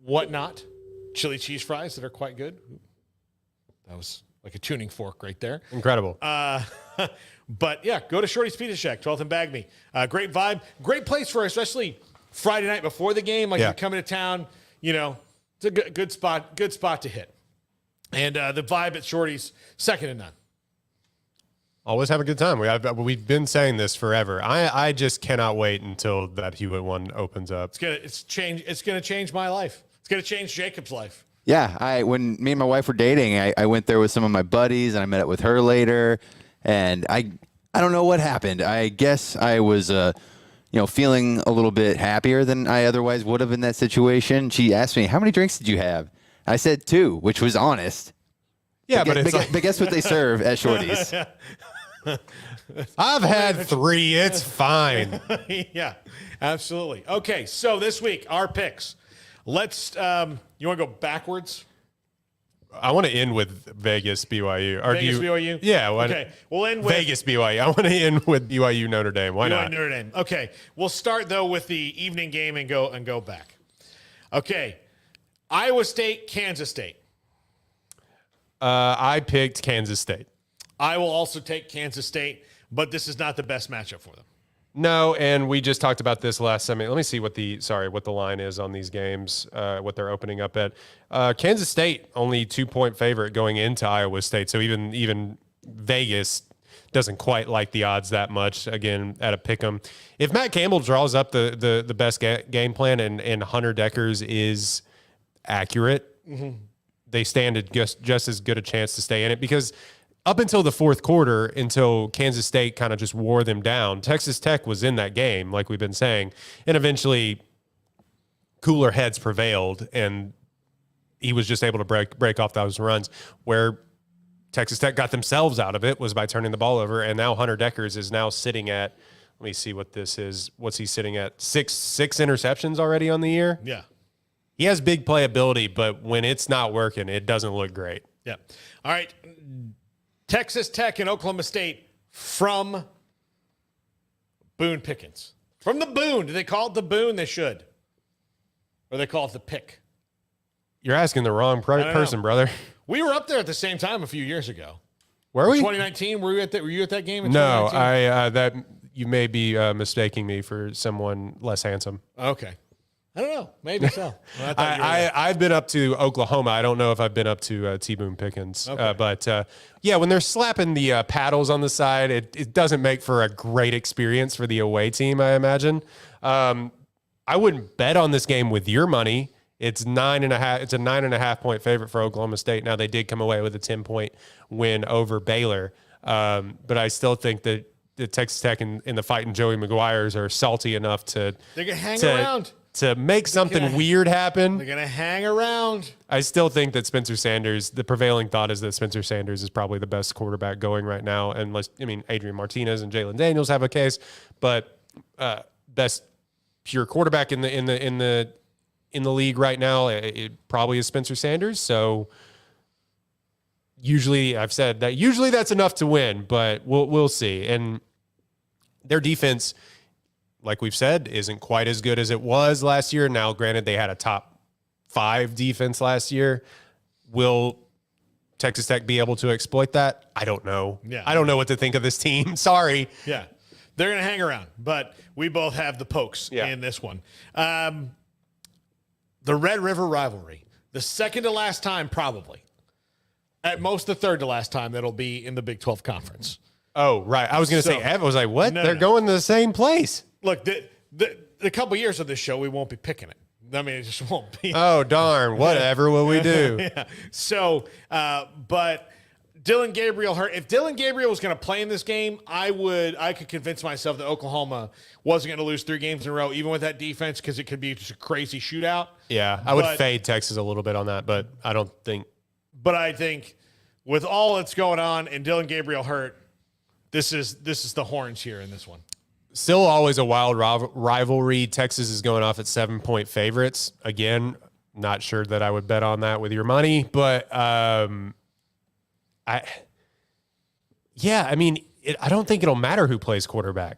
whatnot, chili cheese fries that are quite good. That was like a tuning fork right there. Incredible. But yeah, go to Shorty's Pizza Shack, 12th and Bagby. Great vibe, great place for especially Friday night before the game. Like you're coming to town, you know, it's a good spot to hit. And the vibe at Shorty's, second to none. Always have a good time. We've been saying this forever. I just cannot wait until that Hewitt one opens up. It's gonna change my life. It's gonna change Jacob's life. Yeah, when me and my wife were dating, I went there with some of my buddies, and I met up with her later. And I don't know what happened. I guess I was feeling a little bit happier than I otherwise would have in that situation. She asked me, "How many drinks did you have?" I said 2, which was honest. Yeah, but guess what they serve at Shorty's? I've had 3. It's fine. Yeah, absolutely. Okay, so this week, our picks. Let's, you want to go backwards? I want to end with Vegas BYU. Vegas BYU? Yeah. Okay, we'll end with Vegas BYU. I want to end with BYU Notre Dame. Why not? Notre Dame. Okay, we'll start though with the evening game and go back. Okay, Iowa State, Kansas State. I picked Kansas State. I will also take Kansas State, but this is not the best matchup for them. No, and we just talked about this last time. Let me see what the line is on these games, what they're opening up at. Kansas State, only 2-point favorite going into Iowa State. So even Vegas doesn't quite like the odds that much, again, at a pick'em. If Matt Campbell draws up the best game plan and Hunter Deckers is accurate, they stand just as good a chance to stay in it, because up until the fourth quarter, until Kansas State kind of just wore them down, Texas Tech was in that game, like we've been saying, and eventually cooler heads prevailed, and he was just able to break off those runs. Where Texas Tech got themselves out of it was by turning the ball over, and now Hunter Deckers is now sitting at, let me see what this is. What's he sitting at? Six interceptions already on the year? Yeah. He has big playability, but when it's not working, it doesn't look great. Yeah. All right. Texas Tech and Oklahoma State from Boone Pickens. From the Boone. Do they call it the Boone? They should. Or they call it the Pick. You're asking the wrong person, brother. We were up there at the same time a few years ago. Were we? 2019. Were you at that game in No, 2019? You may be mistaking me for someone less handsome. Okay. I don't know. Maybe so. Well, I've been up to Oklahoma. I don't know if I've been up to T-Boone Pickens. Okay. But when they're slapping the paddles on the side, it doesn't make for a great experience for the away team, I imagine. I wouldn't bet on this game with your money. It's 9.5. It's a 9.5 point favorite for Oklahoma State. Now, they did come away with a 10-point win over Baylor. But I still think that the Texas Tech and the fighting Joey Maguires are salty enough to they can hang around. to make something weird happen. They're going to hang around. I still think that Spencer Sanders, the prevailing thought is that Spencer Sanders is probably the best quarterback going right now. Unless, Adrian Martinez and Jalen Daniels have a case, but best pure quarterback in the league right now, it probably is Spencer Sanders. So usually I've said that usually that's enough to win, but we'll see. And their defense, like we've said, isn't quite as good as it was last year. Now, granted, they had a top 5 defense last year. Will Texas Tech be able to exploit that? I don't know. Yeah. I don't know what to think of this team. Sorry. Yeah. They're going to hang around, but we both have the Pokes in this one. The Red River rivalry, the second to last time probably. At most the third to last time that'll be in the Big 12 Conference. Oh, right. I was going to say, I was like, what? They're going to the same place. Look, the couple years of this show, we won't be picking it. I mean, it just won't be. Oh, darn. Whatever will we do? Yeah. So, but Dylan Gabriel hurt. If Dylan Gabriel was going to play in this game, I could convince myself that Oklahoma wasn't going to lose 3 games in a row, even with that defense, because it could be just a crazy shootout. Yeah, I would fade Texas a little bit on that, but I don't think. But I think with all that's going on and Dylan Gabriel hurt, this is the horns here in this one. Still always a wild rivalry. Texas is going off at 7-point favorites. Again, not sure that I would bet on that with your money, but I don't think it'll matter who plays quarterback,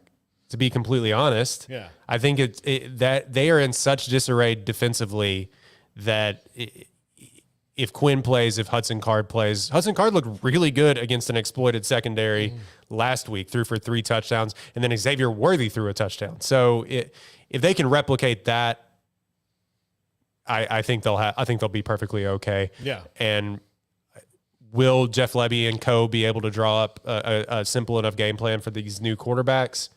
to be completely honest. Yeah. I think that they are in such disarray defensively that if Quinn plays, if Hudson Card plays, Hudson Card looked really good against an exploited secondary last week, threw for 3 touchdowns, and then Xavier Worthy threw a touchdown. So if they can replicate that, I think they'll be perfectly okay. Yeah. And will Jeff Lebby and co be able to draw up a simple enough game plan for these new quarterbacks?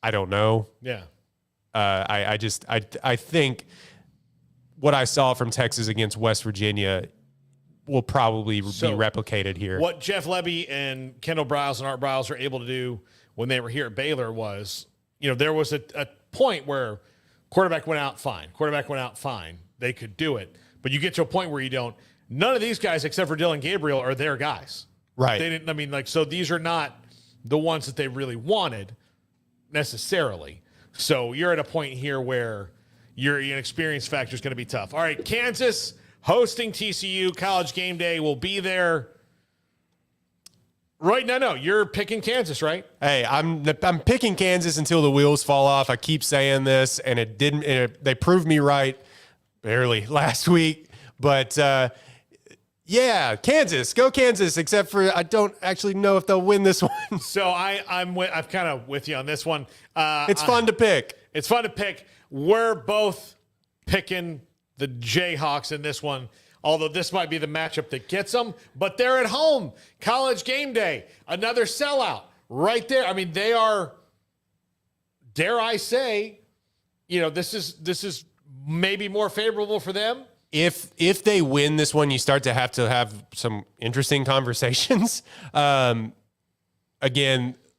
I don't know. Yeah. I think what I saw from Texas against West Virginia will probably be replicated here. What Jeff Lebby and Kendall Briles and Art Briles were able to do when they were here at Baylor was, there was a point where quarterback went out fine. They could do it. But you get to a point where you don't. None of these guys, except for Dylan Gabriel, are their guys. Right. They didn't. So these are not the ones that they really wanted necessarily. So you're at a point here where your experience factor is going to be tough. All right, Kansas hosting TCU. College Game Day will be there. Right? No, you're picking Kansas, right? Hey, I'm picking Kansas until the wheels fall off. I keep saying this, and it didn't. They proved me right barely last week, but. Yeah, Kansas. Go Kansas, except for I don't actually know if they'll win this one. So I'm kind of with you on this one. It's fun to pick. It's fun to pick. We're both picking the Jayhawks in this one, although this might be the matchup that gets them. But they're at home. College Game Day. Another sellout right there. I mean, they are, dare I say, this is maybe more favorable for them. If they win this one, you start to have some interesting conversations. Again,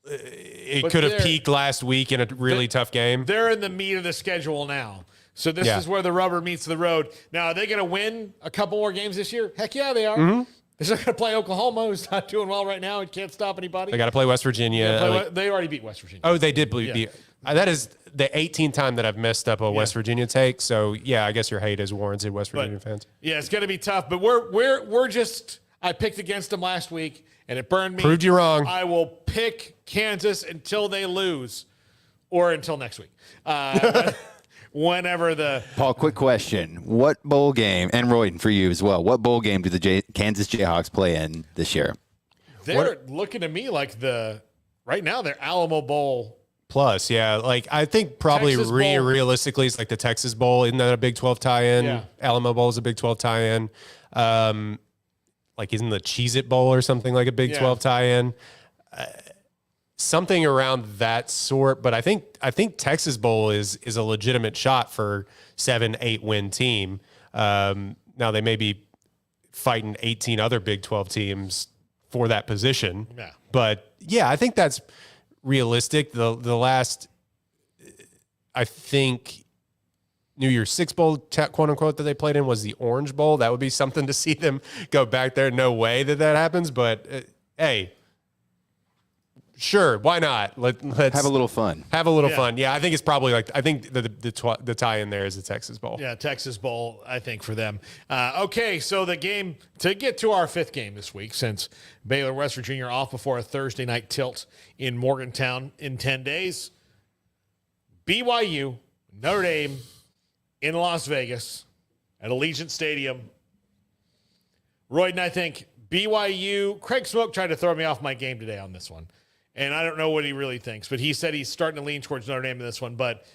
it could have peaked last week in a really tough game. They're in the meat of the schedule now. So this is where the rubber meets the road. Now, are they going to win a couple more games this year? Heck yeah, they are. Mm-hmm. They're not going to play Oklahoma, who's not doing well right now. It can't stop anybody. They got to play West Virginia. They already beat West Virginia. Oh, they did beat. That is the 18th time that I've messed up a West Virginia take. So yeah, I guess your hate is warranted, West Virginia fans. Yeah, it's going to be tough. But we're just. I picked against them last week, and it burned me. Proved you wrong. I will pick Kansas until they lose, or until next week. Whenever the Paul, quick question: what bowl game, and Royden for you as well? What bowl game do the Kansas Jayhawks play in this year? They're looking to me like right now they're Alamo Bowl. Plus, yeah. Like, I think probably realistically, it's like the Texas Bowl. Isn't that a Big 12 tie-in? Yeah. Alamo Bowl is a Big 12 tie-in. Like, isn't the Cheez-It Bowl or something like a Big 12 tie-in? Something around that sort. But I think Texas Bowl is a legitimate shot for 7-8 win team. Now, they may be fighting 18 other Big 12 teams for that position. Yeah. But, yeah, I think that's realistic. The last, I think New Year's Six Bowl, quote unquote, that they played in was the Orange Bowl. That would be something to see them go back there. No way that happens, but hey, sure, why not? Let's have a little fun. Have a little fun. Yeah, I think it's probably I think the tie in there is the Texas Bowl. Yeah, Texas Bowl, I think, for them. Okay, so the game, to get to our fifth game this week, since Baylor, West Virginia are off before a Thursday night tilt in Morgantown in 10 days. BYU, Notre Dame, in Las Vegas at Allegiant Stadium. Royden, I think BYU, Craig Smoak tried to throw me off my game today on this one. And I don't know what he really thinks, but he said he's starting to lean towards Notre Dame in this one. But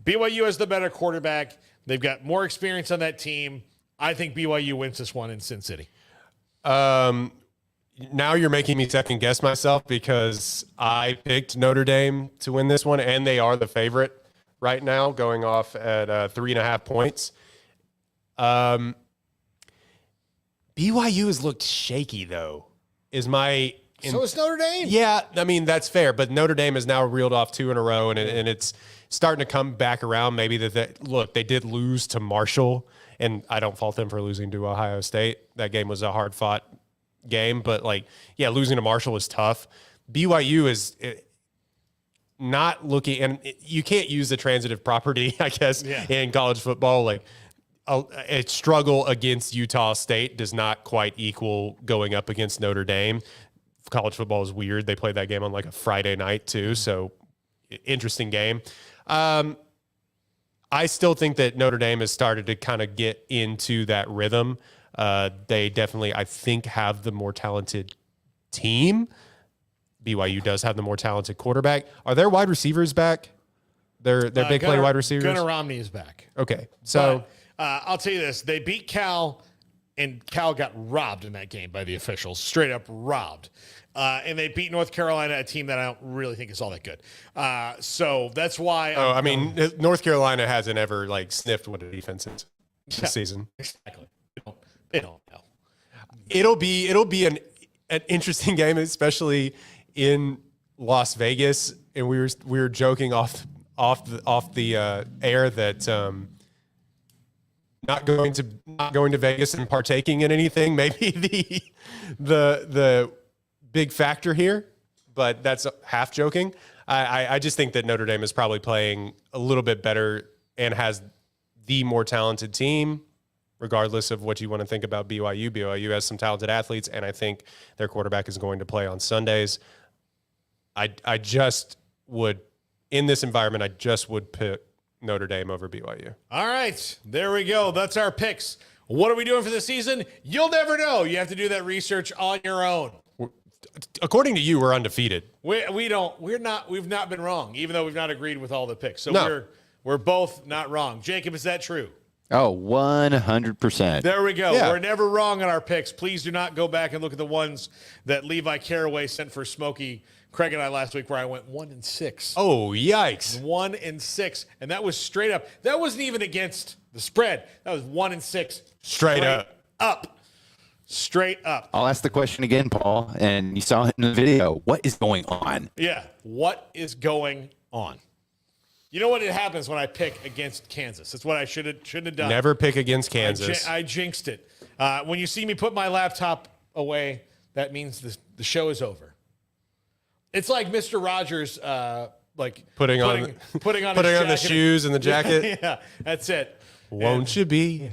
BYU has the better quarterback. They've got more experience on that team. I think BYU wins this one in Sin City. Now you're making me second guess myself because I picked Notre Dame to win this one, and they are the favorite right now, going off at 3.5 points. BYU has looked shaky, though, So is Notre Dame. Yeah, I mean, that's fair, but Notre Dame has now reeled off 2 in a row, and it's starting to come back around. Maybe look, they did lose to Marshall, and I don't fault them for losing to Ohio State. That game was a hard-fought game, but, losing to Marshall was tough. BYU is not looking, and you can't use the transitive property, I guess, in college football. A struggle against Utah State does not quite equal going up against Notre Dame. College football is weird. They played that game on a Friday night too, so interesting game. I still think that Notre Dame has started to kind of get into that rhythm. They definitely, I think, have the more talented team. BYU does have the more talented quarterback. Are their wide receivers back? Their big play wide receivers? Gunnar Romney is back. Okay. So I'll tell you this. They beat Cal, and Cal got robbed in that game by the officials. Straight up robbed. And they beat North Carolina, a team that I don't really think is all that good. So that's why. North Carolina hasn't ever sniffed what a defense is this season. Exactly. They don't know. It'll be an interesting game, especially in Las Vegas. And we were joking off the air that not going to Vegas and partaking in anything maybe the big factor here, but that's half joking. I just think that Notre Dame is probably playing a little bit better and has the more talented team, regardless of what you want to think about BYU. BYU has some talented athletes, and I think their quarterback is going to play on Sundays. I just would, in this environment, I just would pick Notre Dame over BYU. All right, there we go. That's our picks. What are we doing for the season? You'll never know. You have to do that research on your own. According to you, we're undefeated. We've not been wrong, even though we've not agreed with all the picks. So we're both not wrong. Jacob, is that true? Oh, 100%. There we go. Yeah. We're never wrong on our picks. Please do not go back and look at the ones that Levi Caraway sent for Smokey, Craig, and I last week, where I went 1-6. Oh, yikes. 1-6. And that was straight up. That wasn't even against the spread. That was 1-6. Straight up. Straight up. I'll ask the question again, Paul, and you saw it in the video. What is going on? Yeah. What is going on? You know what? It happens when I pick against Kansas. That's what I shouldn't have done. Never pick against Kansas. I jinxed it. When you see me put my laptop away, that means the show is over. It's like Mr. Rogers, putting on the shoes and the jacket. Yeah, that's it. Won't you be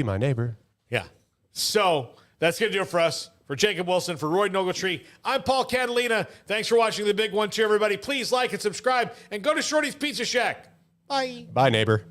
my neighbor? Yeah. So that's going to do it for us. For Jacob Wilson, for Roy Ogletree, I'm Paul Catalina. Thanks for watching the Big 1-2, everybody. Please like and subscribe, and go to Shorty's Pizza Shack. Bye. Bye, neighbor.